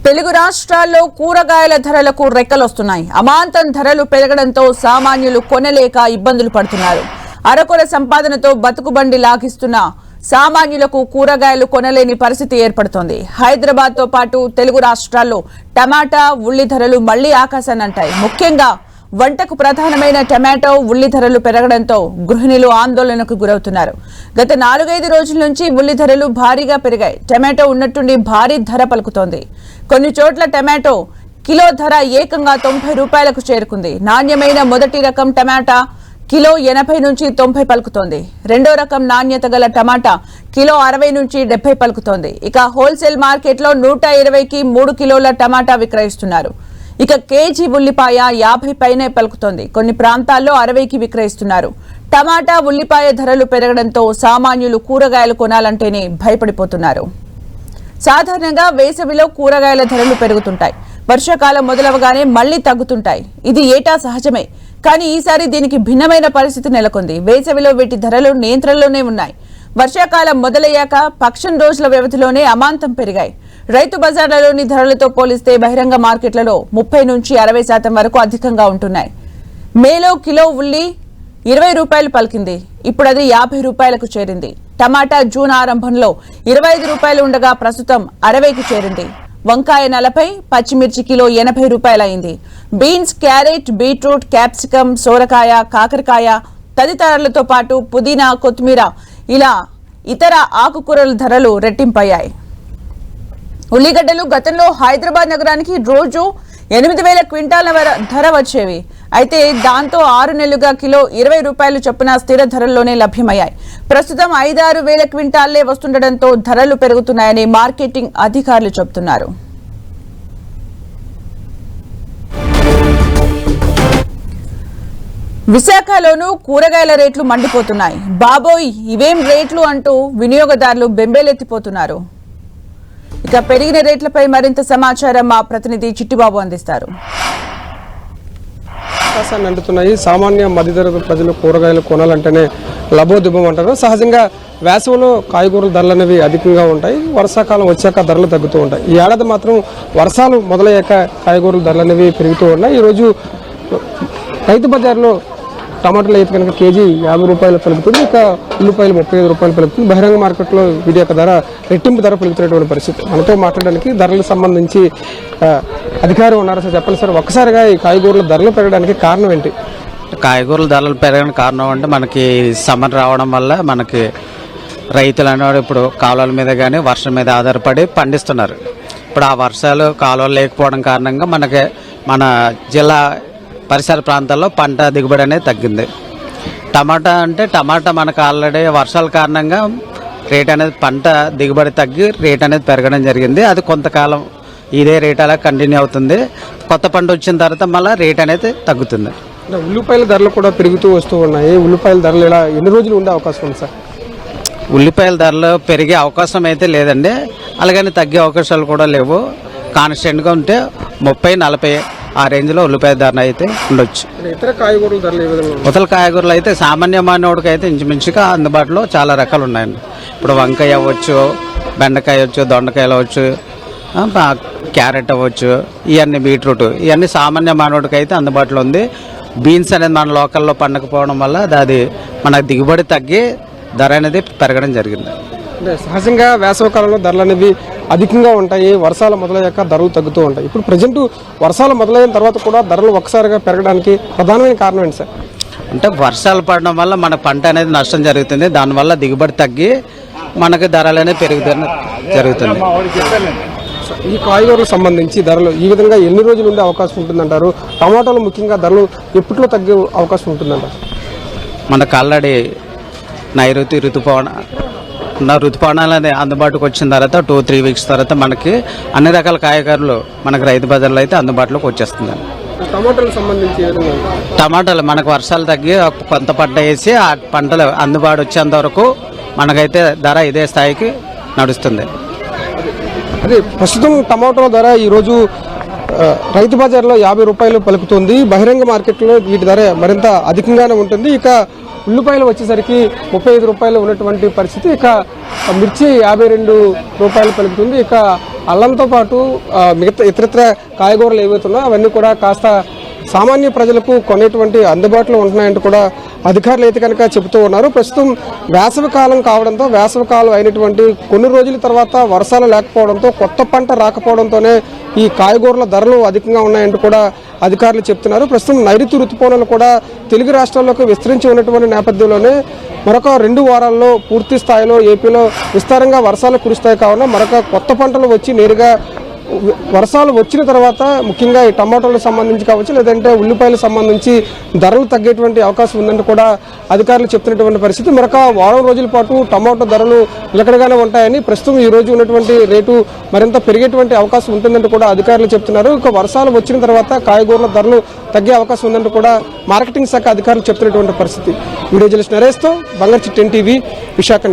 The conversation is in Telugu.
తెలుగు రాష్ట్రాల్లో కూరగాయల ధరలకు రెక్కలొస్తున్నాయి. అమాంతం ధరలు పెరగడంతో సామాన్యులు కొనలేక ఇబ్బందులు పడుతున్నారు. అరకొర సంపాదనతో బతుకుబండి లాగిస్తున్న సామాన్యులకు కూరగాయలు కొనలేని పరిస్థితి ఏర్పడుతోంది. హైదరాబాద్ తో పాటు తెలుగు రాష్ట్రాల్లో టమాటా, ఉల్లి ధరలు మళ్లీ ఆకాశాన్నంటాయి. ముఖ్యంగా వంటకు ప్రధానమైన టమాటో, ఉల్లి ధరలు పెరగడంతో గృహిణులు ఆందోళనకు గురవుతున్నారు. గత 4-5 రోజుల నుంచి ఉల్లి ధరలు భారీగా పెరిగాయి. టమాటో ఉన్నట్టుండి భారీ ధర పలుకుతోంది. కొన్ని చోట్ల టమాటో కిలో ధర ఏకంగా 90 రూపాయలకు చేరుకుంది. నాణ్యమైన మొదటి రకం టమాటా కిలో 80 నుంచి 90 పలుకుతోంది. రెండో రకం నాణ్యత గల టమాటా కిలో 60 నుంచి 70 పలుకుతోంది. ఇక హోల్సేల్ మార్కెట్లో 120కి 3 కిలోల టమాటా విక్రయిస్తున్నారు. ఇక కేజీ ఉల్లిపాయ 50 పైనే పలుకుతోంది. కొన్ని ప్రాంతాల్లో 60కి విక్రయిస్తున్నారు. టమాటా, ఉల్లిపాయ ధరలు పెరగడంతో సామాన్యులు కూరగాయలు కొనాలంటేనే భయపడిపోతున్నారు. సాధారణంగా వేసవిలో కూరగాయల ధరలు పెరుగుతుంటాయి. వర్షాకాలం మొదలవగానే మళ్లీ తగ్గుతుంటాయి. ఇది ఏటా సహజమే. కానీ ఈసారి దీనికి భిన్నమైన పరిస్థితి నెలకొంది. వేసవిలో వీటి ధరలు నియంత్రణలోనే ఉన్నాయి. వర్షాకాలం మొదలయ్యాక పక్షం రోజుల వ్యవధిలోనే అమాంతం పెరిగాయి. రైతు బజార్లలోని ధరలతో పోలిస్తే బహిరంగ మార్కెట్లలో 30 నుంచి 60% వరకు అధికంగా ఉంటున్నాయి. మేలో కిలో ఉల్లి 20 రూపాయలు పలికింది. ఇప్పుడు అది 50 రూపాయలకు చేరింది. టమాటా జూన్ ఆరంభంలో 25 రూపాయలు ఉండగా ప్రస్తుతం 60కి చేరింది. వంకాయ 40, పచ్చిమిర్చి కిలో 80 రూపాయలైంది. బీన్స్, క్యారెట్, బీట్రూట్, క్యాప్సికం, సోరకాయ, కాకరకాయ తదితరాలతో పాటు పుదీనా, కొత్తిమీర ఇలా ఇతర ఆకుకూరల ధరలు రెట్టింపయ్యాయి. ఉల్లిగడ్డలు గతంలో హైదరాబాద్ నగరానికి రోజు 8,000 క్వింటాల ధర వచ్చేవి. అయితే దాంతో 6 నెలలుగా కిలో 20 రూపాయలు చొప్పున స్థిర ధరల్లోనే లభ్యమయ్యాయి. ప్రస్తుతం 5-6 వేల క్వింటాల్లే వస్తుండటంతో ధరలు పెరుగుతున్నాయని మార్కెటింగ్ అధికారులు చెబుతున్నారు. విశాఖలోనూ కూరగాయల రేట్లు మండిపోతున్నాయి. బాబోయ్ ఇవేం రేట్లు అంటూ వినియోగదారులు బెంబేలెత్తిపోతున్నారు. ఇక పెరిగిన రేట్లపై మరింత సమాచారం మా ప్రతినిధి చిట్టిబాబు అందిస్తారు. అవకాశాన్ని అంటున్నాయి. సామాన్య మధ్యతరగతి ప్రజలు కూరగాయలు కొనాలంటేనే లబోదిబం అంటారు. సహజంగా వేసవిలో కాయగూరల ధరలు అనేవి అధికంగా ఉంటాయి. వర్షాకాలం వచ్చాక ధరలు తగ్గుతూ ఉంటాయి. ఈ ఏడాది మాత్రం వర్షాలు మొదలయ్యాక కాయగూరల ధరలు అనేవి పెరుగుతూ ఉన్నాయి. ఈరోజు రైతు బజార్లో టమాటాలు అయితే కనుక కేజీ 50 రూపాయలు పలుకుతుంది. ఇక ఉల్లిపాయలు 35 రూపాయలు పలుకుతుంది. బహిరంగ మార్కెట్లో వీటి యొక్క ధర రెట్టింపు ధర పెరుగుతున్నటువంటి పరిస్థితి. మనతో మాట్లాడడానికి ధరలకు సంబంధించి అధికారులు ఉన్నారు. సార్ చెప్పండి సార్, ఒక్కసారిగా ఈ కాయగూరల ధరలు పెరగడానికి కారణం ఏంటి? కాయగూరల ధరలు పెరగడానికి కారణం అంటే మనకి సమ్మర్ రావడం వల్ల మనకి రైతులు అనేవారు ఇప్పుడు కాలువల మీద కానీ వర్షం మీద ఆధారపడి పండిస్తున్నారు. ఇప్పుడు ఆ వర్షాలు కాలువలు లేకపోవడం కారణంగా మనకి మన జిల్లా పరిసర ప్రాంతాల్లో పంట దిగుబడి అనేది తగ్గింది. టమాటా మనకు ఆల్రెడీ వర్షాల కారణంగా రేట్ అనేది పంట దిగుబడి తగ్గి రేట్ అనేది పెరగడం జరిగింది. అది కొంతకాలం ఇదే రేట్ అలా కంటిన్యూ అవుతుంది. కొత్త పంట వచ్చిన తర్వాత మళ్ళీ రేట్ అనేది తగ్గుతుంది. ఉల్లిపాయల ధరలు కూడా పెరుగుతూ వస్తూ ఉన్నాయి. ఉల్లిపాయల ధరలు ఇలా ఎన్ని రోజులు ఉండే అవకాశం ఉంది సార్? ఉల్లిపాయల ధరలు పెరిగే అవకాశం అయితే లేదండి. అలాగని తగ్గే అవకాశాలు కూడా లేవు. కాన్స్టెంట్గా ఉంటే 30-40 ఆ రేంజ్లో ఉల్లిపాయ ధర అయితే ఉండొచ్చు. ఇతర కాయగూరల ధరలు ఏ విధంగా? ఉతల కాయగూరలు అయితే సామాన్య మానవుడికి అయితే ఇంచుమించుగా అందుబాటులో చాలా రకాలు ఉన్నాయండి. ఇప్పుడు వంకాయ అవ్వచ్చు, బెండకాయ అవ్వచ్చు, దొండకాయలు అవ్వచ్చు, క్యారెట్ అవ్వచ్చు, ఇవన్నీ బీట్రూట్ ఇవన్నీ సామాన్య మానవుడికి అయితే అందుబాటులో ఉంది. బీన్స్ అనేది మన లోకల్లో పండకపోవడం వల్ల అది మన దిగుబడి తగ్గి ధర అనేది పెరగడం జరిగింది. సహజంగా వేసవికాలంలో ధరలు అనేవి అధికంగా ఉంటాయి. వర్షాలు మొదలయ్యాక ధరలు తగ్గుతూ ఉంటాయి. ఇప్పుడు ప్రజెంట్ వర్షాలు మొదలైన తర్వాత కూడా ధరలు ఒక్కసారిగా పెరగడానికి ప్రధానమైన కారణం ఏంటి సార్? అంటే వర్షాలు పడడం వల్ల మన పంట అనేది నష్టం జరుగుతుంది. దానివల్ల దిగుబడి తగ్గి మనకి ధరలు అనేది జరుగుతుంది. ఈ కాయగూరలకు సంబంధించి ధరలు ఈ విధంగా ఎన్ని రోజులు ఉండే అవకాశం ఉంటుందంటారు? టమాటాలు ముఖ్యంగా ధరలు ఎప్పట్లో తగ్గే అవకాశం ఉంటుందంటారు? మనకు ఆల్రెడీ నైరుతి ఋతుపవనాలు అనేది అందుబాటులోకి వచ్చిన తర్వాత 2-3 వీక్స్ తర్వాత మనకి అన్ని రకాల కాయగూరలు మనకి రైతు బజార్లో అయితే అందుబాటులోకి వచ్చేస్తుంది. టమాటాలకు సంబంధించి టమాటాలు మనకు వర్షాలు తగ్గి కొంత పంట వేసి ఆ పంటలు అందుబాటు వచ్చేంత వరకు మనకైతే ధర ఇదే స్థాయికి నడుస్తుంది. అదే ప్రస్తుతం టమాటో ధర ఈరోజు రైతు బజార్లో 50 రూపాయలు పలుకుతుంది. బహిరంగ మార్కెట్లో వీటి ధర మరింత అధికంగానే ఉంటుంది. ఇక ఉల్లిపాయలు వచ్చేసరికి 35 రూపాయలు ఉన్నటువంటి పరిస్థితి. ఇక మిర్చి 52 రూపాయలు పలుకుతుంది. ఇక అల్లంతో పాటు మిగతా ఇతరత్ర కాయగూరలు ఏవైతే ఉన్నాయో అవన్నీ కూడా కాస్త సామాన్య ప్రజలకు కొనేటువంటి అందుబాటులో ఉంటున్నాయంటూ కూడా అధికారులు అయితే కనుక చెబుతూ ఉన్నారు. ప్రస్తుతం వేసవి కాలం కావడంతో వేసవి కాలం అయినటువంటి కొన్ని రోజుల తర్వాత వర్షాలు లేకపోవడంతో కొత్త పంట రాకపోవడంతోనే ఈ కాయగూరల ధరలు అధికంగా ఉన్నాయంటూ కూడా అధికారులు చెప్తున్నారు. ప్రస్తుతం నైరుతి రుతుపవనాలు కూడా తెలుగు రాష్ట్రాల్లోకి విస్తరించి ఉన్నటువంటి నేపథ్యంలోనే మరొక 2 వారాల్లో పూర్తి స్థాయిలో ఏపీలో విస్తారంగా వర్షాలు కురుస్తాయి కావున మరొక కొత్త పంటలు వచ్చి నేరుగా వర్షాలు వచ్చిన తర్వాత ముఖ్యంగా ఈ టమాటోలకు సంబంధించి కావచ్చు, లేదంటే ఉల్లిపాయలకు సంబంధించి ధరలు తగ్గేటువంటి అవకాశం ఉందంటూ కూడా అధికారులు చెప్తున్నటువంటి పరిస్థితి. మరొక వారం రోజుల పాటు టమాటో ధరలు నిలకడగానే ఉంటాయని, ప్రస్తుతం ఈ రోజు ఉన్నటువంటి రేటు మరింత పెరిగేటువంటి అవకాశం ఉంటుందంటూ కూడా అధికారులు చెప్తున్నారు. ఇక వర్షాలు వచ్చిన తర్వాత కాయగూరల ధరలు తగ్గే అవకాశం ఉందంటూ కూడా మార్కెటింగ్ శాఖ అధికారులు చెప్తున్నటువంటి పరిస్థితి. వీడియో జర్నలిస్ట్ నరేష్తో బంగారు చిట్టి NTV విశాఖ.